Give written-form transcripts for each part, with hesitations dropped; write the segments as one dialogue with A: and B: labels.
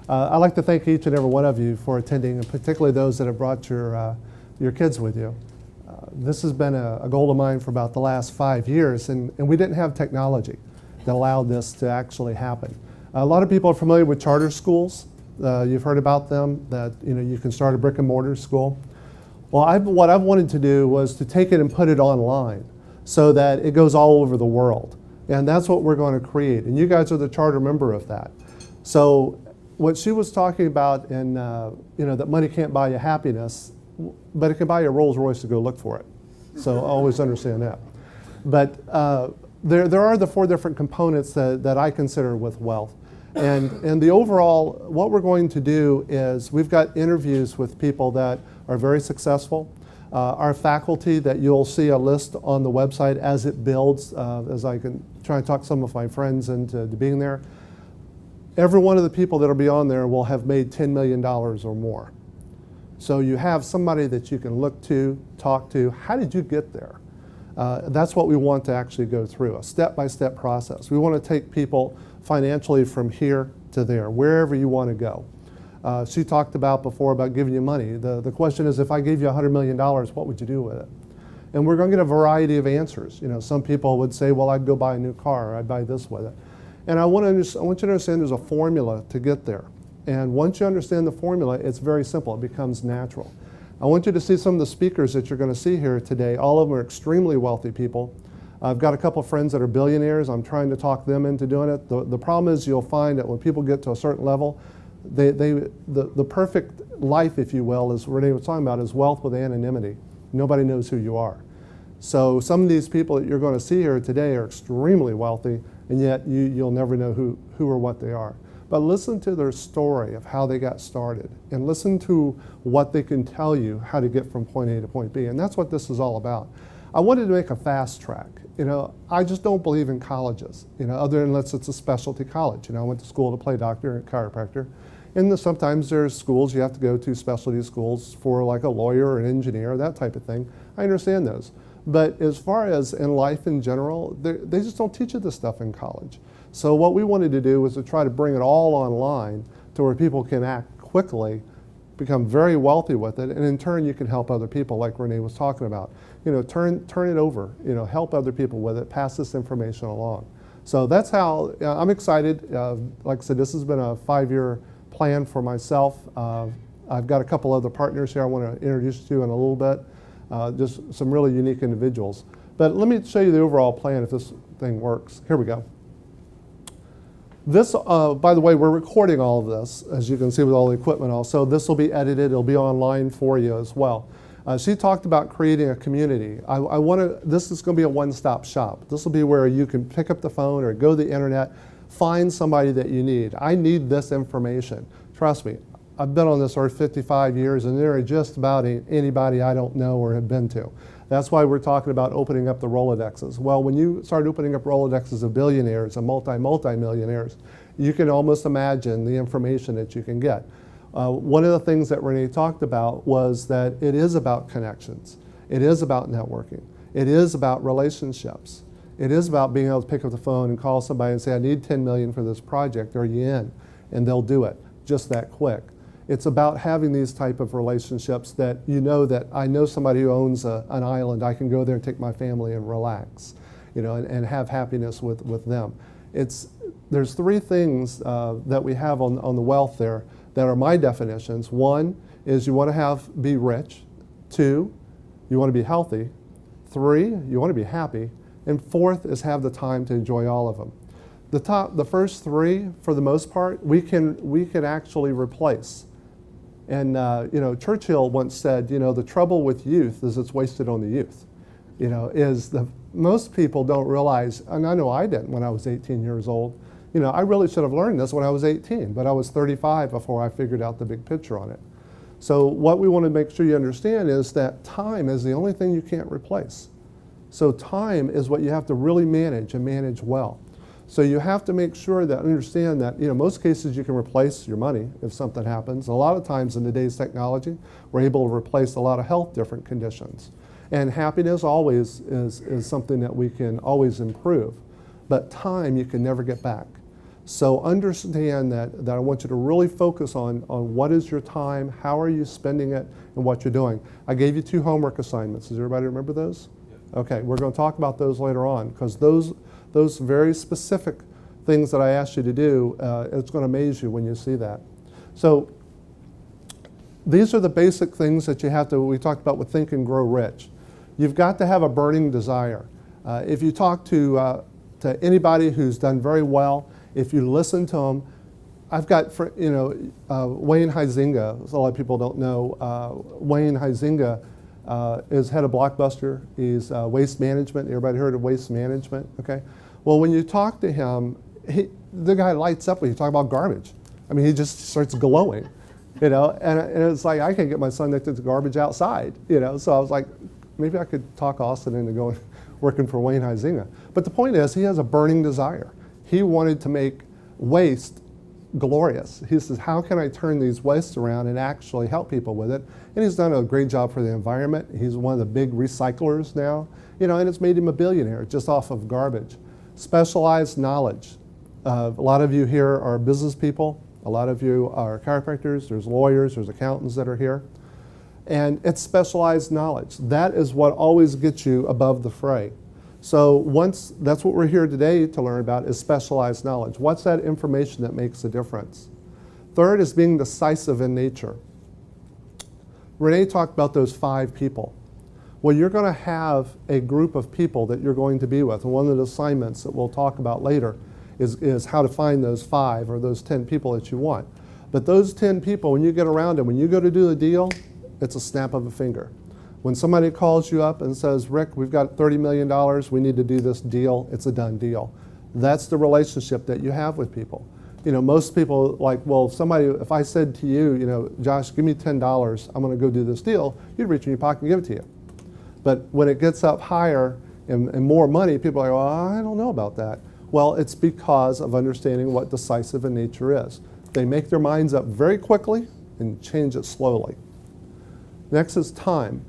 A: I'd like to thank each and every one of you for attending, and particularly those that have brought your kids with you. This has been a goal of mine for about the last 5 years, and we didn't have technology that allowed this to actually happen. A lot of people are familiar with charter schools. You've heard about them, that you can start a brick and mortar school. Well, what I've wanted to do was to take it and put it online so that it goes all over the world. And that's what we're going to create. And you guys are the charter member of that. So what she was talking about, and that money can't buy you happiness, but it can buy you a Rolls Royce to go look for it. So always understand that. But there are the 4 different components that I consider with wealth. And the overall, what we're going to do is we've got interviews with people that are very successful. Our faculty, that you'll see a list on the website as it builds, as I can try and talk some of my friends into being there. Every one of the people that will be on there will have made $10 million or more. So you have somebody that you can look to, talk to. How did you get there? That's what we want to actually go through, a step-by-step process. We want to take people financially from here to there, wherever you want to go. She talked about before about giving you money. The question is, if I gave you $100 million, what would you do with it? And we're going to get a variety of answers. Some people would say, well, I'd go buy a new car, or I'd buy this with it. And I want you to understand there's a formula to get there. And once you understand the formula, it's very simple. It becomes natural. I want you to see some of the speakers that you're going to see here today. All of them are extremely wealthy people. I've got a couple of friends that are billionaires. I'm trying to talk them into doing it. The problem is you'll find that when people get to a certain level, the perfect life, if you will, as Renee was talking about, is wealth with anonymity. Nobody knows who you are. So some of these people that you're going to see here today are extremely wealthy, and yet you'll never know who or what they are. But listen to their story of how they got started, and listen to what they can tell you how to get from point A to point B. And that's what this is all about. I wanted to make a fast track. I just don't believe in colleges, other unless it's a specialty college. I went to school to play doctor and chiropractor. And sometimes there's schools you have to go to, specialty schools for like a lawyer or an engineer, that type of thing. I understand those. But as far as in life in general, they just don't teach you this stuff in college. So what we wanted to do was to try to bring it all online to where people can act quickly, become very wealthy with it, and in turn you can help other people like Renee was talking about. Turn it over, help other people with it, pass this information along. So that's how I'm excited. Like I said, this has been a 5-year plan for myself. I've got a couple other partners here I want to introduce you to in a little bit, just some really unique individuals. But let me show you the overall plan if this thing works. Here we go. This, by the way, we're recording all of this, as you can see with all the equipment also. This will be edited. It'll be online for you as well. She talked about creating a community. This is going to be a one-stop shop. This will be where you can pick up the phone or go to the internet, find somebody that you need. I need this information. Trust me, I've been on this earth 55 years, and there are just about anybody I don't know or have been to. That's why we're talking about opening up the Rolodexes. Well, when you start opening up Rolodexes of billionaires and multi-millionaires, you can almost imagine the information that you can get. One of the things that Renee talked about was that it is about connections. It is about networking. It is about relationships. It is about being able to pick up the phone and call somebody and say, I need 10 million for this project. Are you in? And they'll do it just that quick. It's about having these type of relationships that that I know somebody who owns an island. I can go there and take my family and relax, and have happiness with them. There's 3 things that we have on the wealth there that are my definitions. 1 is you want to be rich. 2, you want to be healthy. 3, you want to be happy. And 4th is have the time to enjoy all of them. The first 3, for the most part, we can actually replace. And Churchill once said, the trouble with youth is it's wasted on the youth. Most people don't realize, and I know I didn't when I was 18 years old. I really should have learned this when I was 18, but I was 35 before I figured out the big picture on it. So what we want to make sure you understand is that time is the only thing you can't replace. So time is what you have to really manage and manage well. So you have to make sure that, understand that, most cases you can replace your money if something happens. A lot of times in today's technology, we're able to replace a lot of health different conditions. And happiness always is something that we can always improve. But time you can never get back. So understand that I want you to really focus on what is your time, how are you spending it, and what you're doing. I gave you 2 homework assignments. Does everybody remember those? Yep. Okay, we're going to talk about those later on, because those very specific things that I asked you to do, it's going to amaze you when you see that. So these are the basic things that you have to, we talked about with Think and Grow Rich. You've got to have a burning desire. If you talk to anybody who's done very well, if you listen to them, I've got, Wayne Huizenga, a lot of people don't know, Wayne Huizenga is head of Blockbuster. He's waste management. Everybody heard of waste management? Okay. Well, when you talk to him, the guy lights up when you talk about garbage. I mean, he just starts glowing, and it's like, I can't get my son to take the garbage outside, so I was like, maybe I could talk Austin into going, working for Wayne Huizenga. But the point is, he has a burning desire. He wanted to make waste glorious. He says, how can I turn these wastes around and actually help people with it? And he's done a great job for the environment. He's one of the big recyclers now, and it's made him a billionaire just off of garbage. Specialized knowledge. A lot of you here are business people. A lot of you are chiropractors. There's lawyers. There's accountants that are here. And it's specialized knowledge. That is what always gets you above the fray. So that's what we're here today to learn about, is specialized knowledge. What's that information that makes a difference? Third is being decisive in nature. Renee talked about those 5 people. Well, you're going to have a group of people that you're going to be with. And one of the assignments that we'll talk about later is how to find those 5 or those 10 people that you want. But those 10 people, when you get around them, when you go to do a deal, it's a snap of a finger. When somebody calls you up and says, Rick, we've got $30 million, we need to do this deal, it's a done deal. That's the relationship that you have with people. Most people like, well, if I said to you, Josh, give me $10, I'm going to go do this deal, you'd reach in your pocket and give it to you. But when it gets up higher and more money, people are like, well, I don't know about that. Well, it's because of understanding what decisive in nature is. They make their minds up very quickly and change it slowly. Next is time.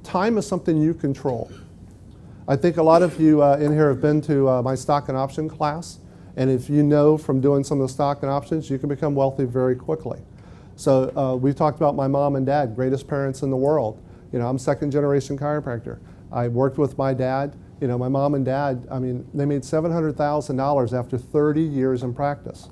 A: Time is something you control. I think a lot of you in here have been to my stock and option class, and if you know from doing some of the stock and options, you can become wealthy very quickly. So we talked about my mom and dad, greatest parents in the world. I'm 2nd generation chiropractor. I worked with my dad. My mom and dad, they made $700,000 after 30 years in practice.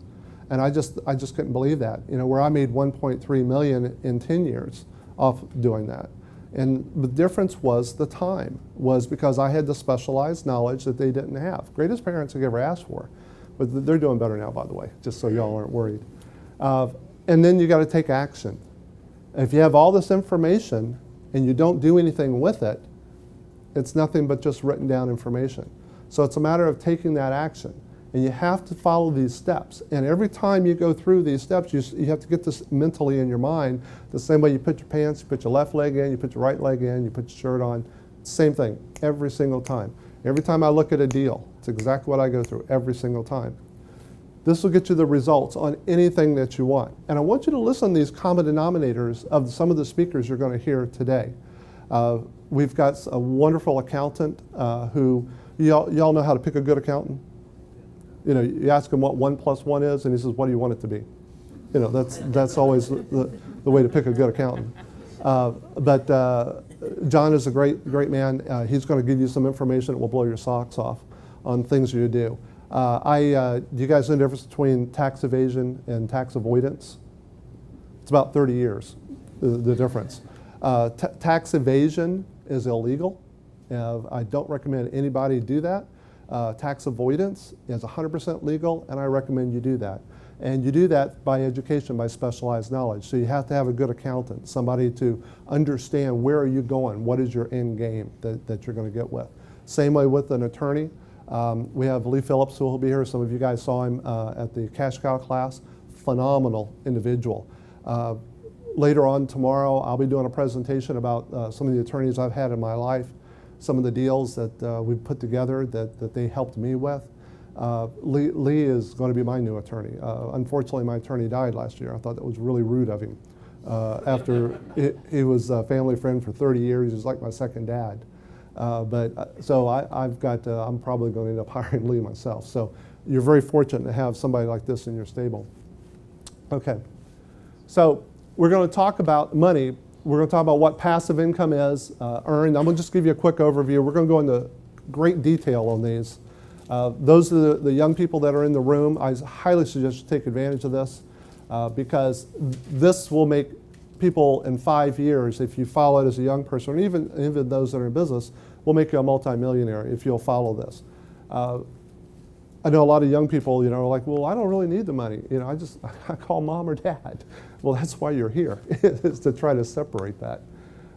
A: And I just couldn't believe that, where I made 1.3 million in 10 years off doing that. And the difference was the time, was because I had the specialized knowledge that they didn't have. Greatest parents I ever asked for, but they're doing better now, by the way, just so y'all aren't worried. And then you got to take action. If you have all this information and you don't do anything with it, it's nothing but just written down information. So it's a matter of taking that action. And you have to follow these steps. And every time you go through these steps, you have to get this mentally in your mind. The same way you put your pants, you put your left leg in, you put your right leg in, you put your shirt on. Same thing, every single time. Every time I look at a deal, it's exactly what I go through every single time. This will get you the results on anything that you want. And I want you to listen to these common denominators of some of the speakers you're going to hear today. We've got a wonderful accountant who, y'all know how to pick a good accountant? You ask him what 1 + 1 is, and he says, what do you want it to be? That's always the way to pick a good accountant. But John is a great man. He's going to give you some information that will blow your socks off on things you do. Do you guys know the difference between tax evasion and tax avoidance? It's about 30 years, the difference. Tax evasion is illegal. I don't recommend anybody do that. Tax avoidance is 100% legal, and I recommend you do that. And you do that by education, by specialized knowledge. So you have to have a good accountant, somebody to understand where are you going, what is your end game that you're going to get with. Same way with an attorney. We have Lee Phillips, who will be here. Some of you guys saw him at the Cash Cow class. Phenomenal individual. Later on tomorrow, I'll be doing a presentation about some of the attorneys I've had in my life, some of the deals that we've put together that they helped me with. Lee is going to be my new attorney. Unfortunately, my attorney died last year. I thought that was really rude of him. After he was a family friend for 30 years, he was like my second dad. So I'm probably going to end up hiring Lee myself. So you're very fortunate to have somebody like this in your stable. Okay, so we're going to talk about money. We're going to talk about what passive income is, earned. I'm going to just give you a quick overview. We're going to go into great detail on these. Those are the young people that are in the room. I highly suggest you take advantage of this because this will make people in 5 years, if you follow it as a young person, or even those that are in business, will make you a multimillionaire if you'll follow this. I know a lot of young people, are like, well, I don't really need the money. I call mom or dad. Well, that's why you're here, is to try to separate that.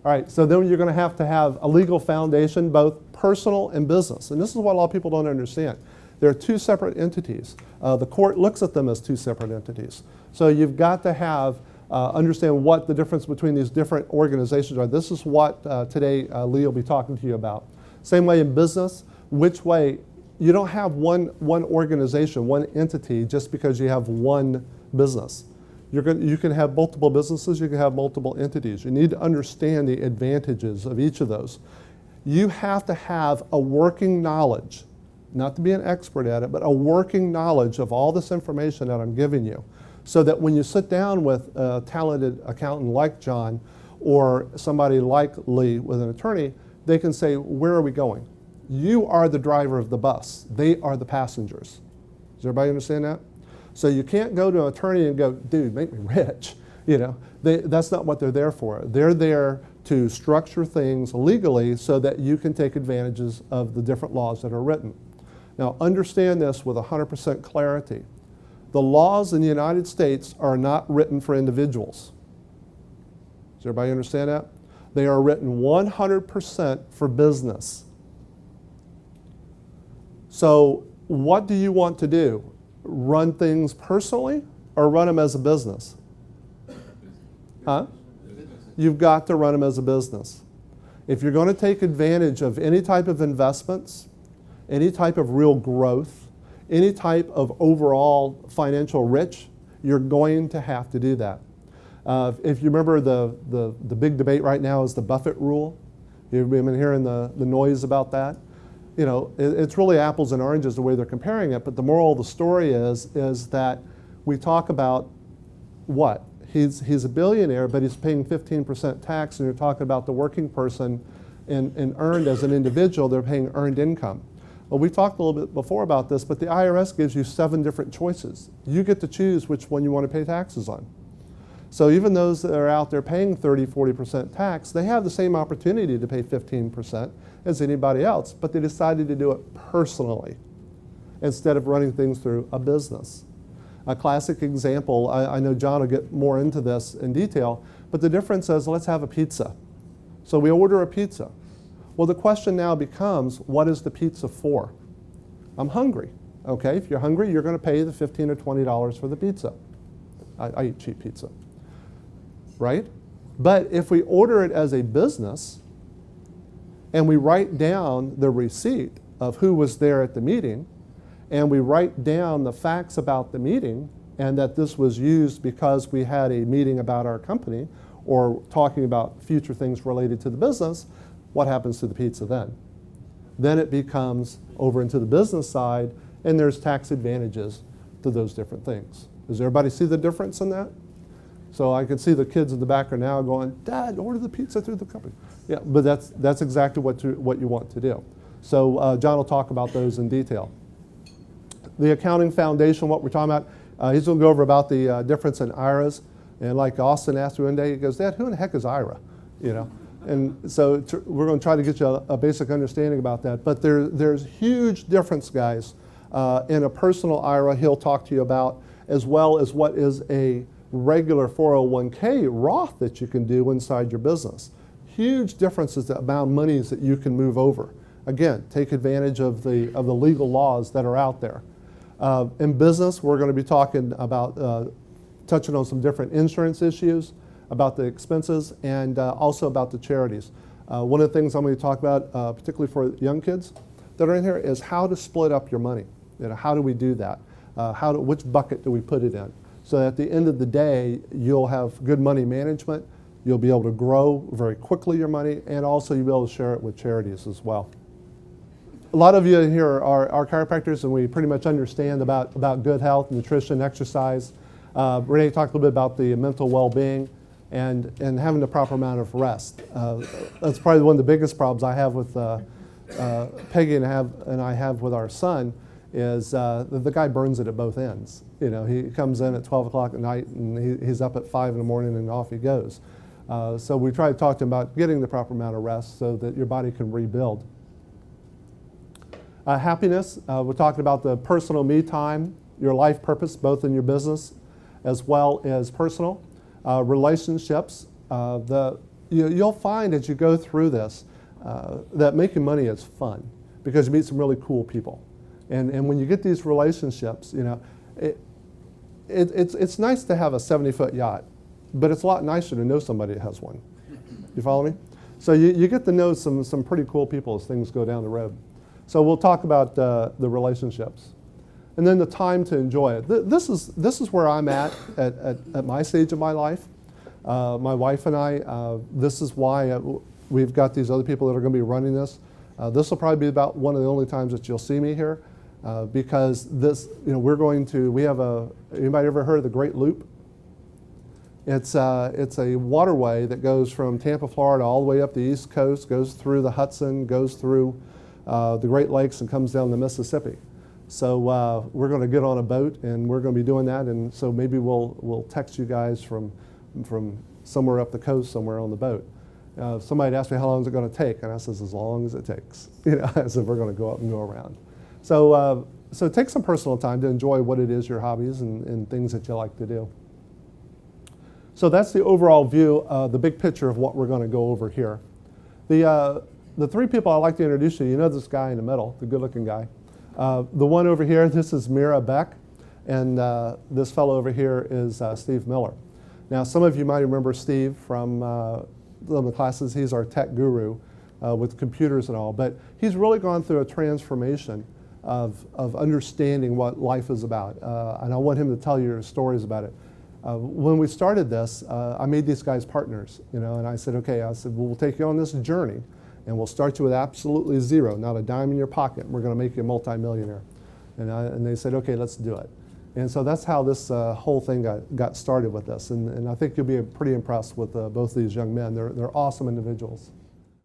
A: All right, so then you're going to have a legal foundation, both personal and business. And this is what a lot of people don't understand. They're two separate entities. The court looks at them as two separate entities. So you've got to understand what the difference between these different organizations are. This is what today Lee will be talking to you about. Same way in business, which way, you don't have one organization, one entity, just because you have one business. You can have multiple businesses, you can have multiple entities. You need to understand the advantages of each of those. You have to have a working knowledge, not to be an expert at it, but a working knowledge of all this information that I'm giving you, so that when you sit down with a talented accountant like John or somebody like Lee with an attorney, they can say, where are we going? You are the driver of the bus. They are the passengers. Does everybody understand that? So you can't go to an attorney and go, dude, make me rich. That's not what they're there for. They're there to structure things legally so that you can take advantages of the different laws that are written. Now, understand this with 100% clarity. The laws in the United States are not written for individuals. Does everybody understand that? They are written 100% for business. So what do you want to do? Run things personally or run them as a business? Huh? You've got to run them as a business. If you're going to take advantage of any type of investments, any type of real growth, any type of overall financial rich, you're going to have to do that. If you remember the big debate right now is the Buffett rule. You've been hearing the noise about that. It's really apples and oranges the way they're comparing it, but the moral of the story is that we talk about what? He's a billionaire, but he's paying 15% tax, and you're talking about the working person and earned as an individual, they're paying earned income. Well, we talked a little bit before about this, but the IRS gives you 7 different choices. You get to choose which one you want to pay taxes on. So even those that are out there paying 30, 40% tax, they have the same opportunity to pay 15% as anybody else, but they decided to do it personally instead of running things through a business. A classic example, I know John will get more into this in detail, but the difference is, let's have a pizza. So we order a pizza. Well, the question now becomes, what is the pizza for? I'm hungry. Okay, if you're hungry, you're going to pay the $15 or $20 for the pizza. I eat cheap pizza, right? But if we order it as a business and we write down the receipt of who was there at the meeting, and we write down the facts about the meeting and that this was used because we had a meeting about our company or talking about future things related to the business, what happens to the pizza then? Then it becomes over into the business side, and there's tax advantages to those different things. Does everybody see the difference in that? So I can see the kids in the back are now going, Dad, order the pizza through the company. Yeah, but that's exactly what you want to do. So John will talk about those in detail. The accounting foundation, what we're talking about, he's going to go over about the difference in IRAs. And like Austin asked me one day, he goes, Dad, who in the heck is IRA? And so we're going to try to get you a basic understanding about that. But there's huge difference, guys, in a personal IRA he'll talk to you about, as well as what is a regular 401k Roth that you can do inside your business. Huge differences the amount of monies that you can move over. Again, take advantage of the legal laws that are out there. In business, we're going to be talking about, touching on some different insurance issues, about the expenses, and also about the charities. One of the things I'm going to talk about, particularly for young kids that are in here, is how to split up your money. How do we do that? Which bucket do we put it in? So at the end of the day, you'll have good money management, you'll be able to grow very quickly your money, and also you'll be able to share it with charities as well. a lot of you here are chiropractors, and we pretty much understand about good health, nutrition, exercise. Renee talked a little bit about the mental well-being and having the proper amount of rest. That's probably one of the biggest problems I have with Peggy and I have with our son is the guy burns it at both ends. You know, he comes in at 12 o'clock at night and he's up at 5 in the morning and off he goes. So we try to talk to him about getting the proper amount of rest so that your body can rebuild. Happiness, we're talking about the personal me time, your life purpose, both in your business as well as personal. Relationships, you'll find as you go through this that making money is fun because you meet some really cool people. And when you get these relationships, you know, it's nice to have a 70-foot yacht, but it's a lot nicer to know somebody that has one. You follow me? So you get to know some pretty cool people as things go down the road. So we'll talk about the relationships. And then the time to enjoy it. This is where I'm at my stage of my life. My wife and I, this is why we've got these other people that are going to be running this. This will probably be about one of the only times that you'll see me here because this, you know, we have anybody ever heard of the Great Loop? It's a waterway that goes from Tampa, Florida, all the way up the East Coast, goes through the Hudson, goes through the Great Lakes, and comes down the Mississippi. So we're going to get on a boat, and we're going to be doing that. And so maybe we'll text you guys from somewhere up the coast, somewhere on the boat. Somebody asked me how long is it going to take, and I says as long as it takes. You know, I said we're going to go up and go around. So take some personal time to enjoy what it is, your hobbies and things that you like to do. So that's the overall view, the big picture of what we're going to go over here. The three people I'd like to introduce you know this guy in the middle, the good-looking guy. The one over here, this is Mira Beck, and this fellow over here is Steve Miller. Now, some of you might remember Steve from some of the classes. He's our tech guru with computers and all, but he's really gone through a transformation of understanding what life is about, and I want him to tell you stories about it. When we started this, I made these guys partners, you know, and I said, okay, we'll take you on this journey, and we'll start you with absolutely zero, not a dime in your pocket. We're going to make you a multimillionaire. And they said, okay, let's do it. And so that's how this whole thing got started with us. And I think you'll be pretty impressed with both these young men. They're awesome individuals.